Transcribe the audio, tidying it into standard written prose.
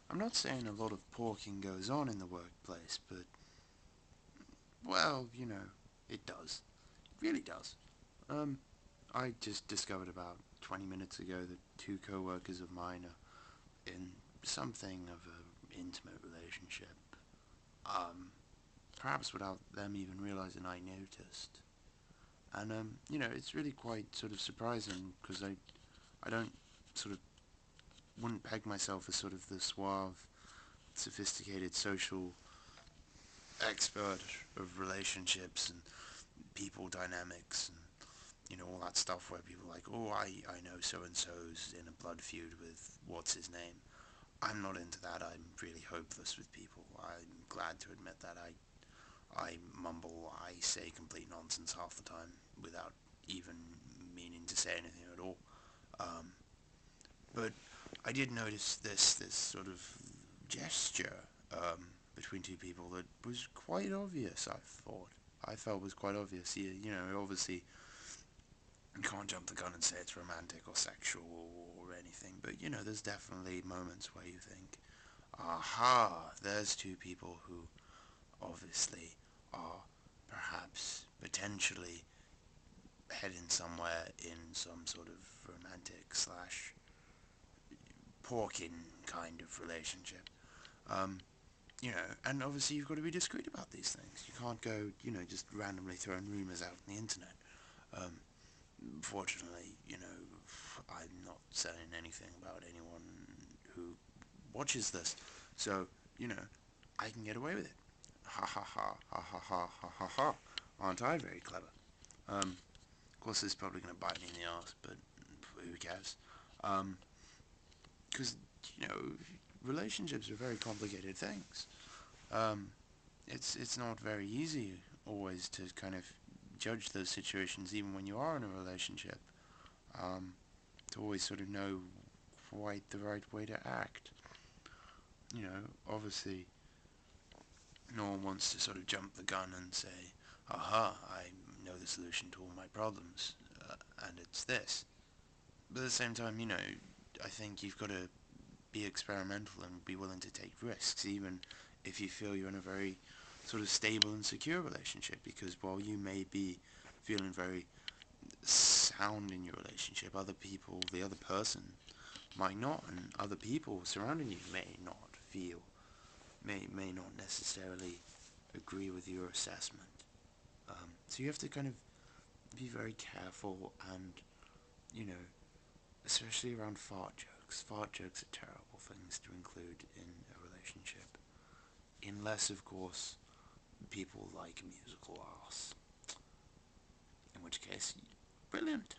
I'm not saying a lot of porking goes on in the workplace, but, well, it does. It really does. Um, I just discovered about 20 minutes ago that two co-workers of mine are in something of an intimate relationship. Um, Perhaps without them even realizing I noticed. And, it's really quite sort of surprising because I don't sort of, wouldn't peg myself as sort of the suave, sophisticated social expert of relationships and people dynamics and all that stuff where people are like, oh, I know so-and-so's in a blood feud with what's his name. I'm not into that. I'm really hopeless with people. I'm glad to admit that I mumble, I say complete nonsense half the time without even meaning to say anything at all. Um, but I did notice this sort of gesture between two people that was quite obvious. I felt was quite obvious. Obviously you can't jump the gun and say it's romantic or sexual or anything, but there's definitely moments where you think, aha, there's two people who obviously are perhaps potentially heading somewhere in some sort of romantic slash porking kind of relationship. Um, and obviously you've got to be discreet about these things. You can't go, just randomly throwing rumours out on the internet. Um, Fortunately, I'm not saying anything about anyone who watches this, so, you know, I can get away with it. Ha ha ha ha ha ha ha ha ha. Aren't I very clever? Of course, it's probably going to bite me in the arse, but who cares? Because, you know, relationships are very complicated things. Um, it's not very easy always to kind of judge those situations, even when you are in a relationship. Um, to always sort of know quite the right way to act. Obviously, no one wants to sort of jump the gun and say, aha, I know the solution to all my problems, and it's this. But at the same time, I think you've got to be experimental and be willing to take risks, even if you feel you're in a very sort of stable and secure relationship, because while you may be feeling very sound in your relationship, other people, the other person, might not, and other people surrounding you may not feel, may not necessarily agree with your assessment. So you have to kind of be very careful and, you know, especially around fart jokes. Fart jokes are terrible things to include in a relationship. Unless, of course, people like musical arse. In which case, brilliant.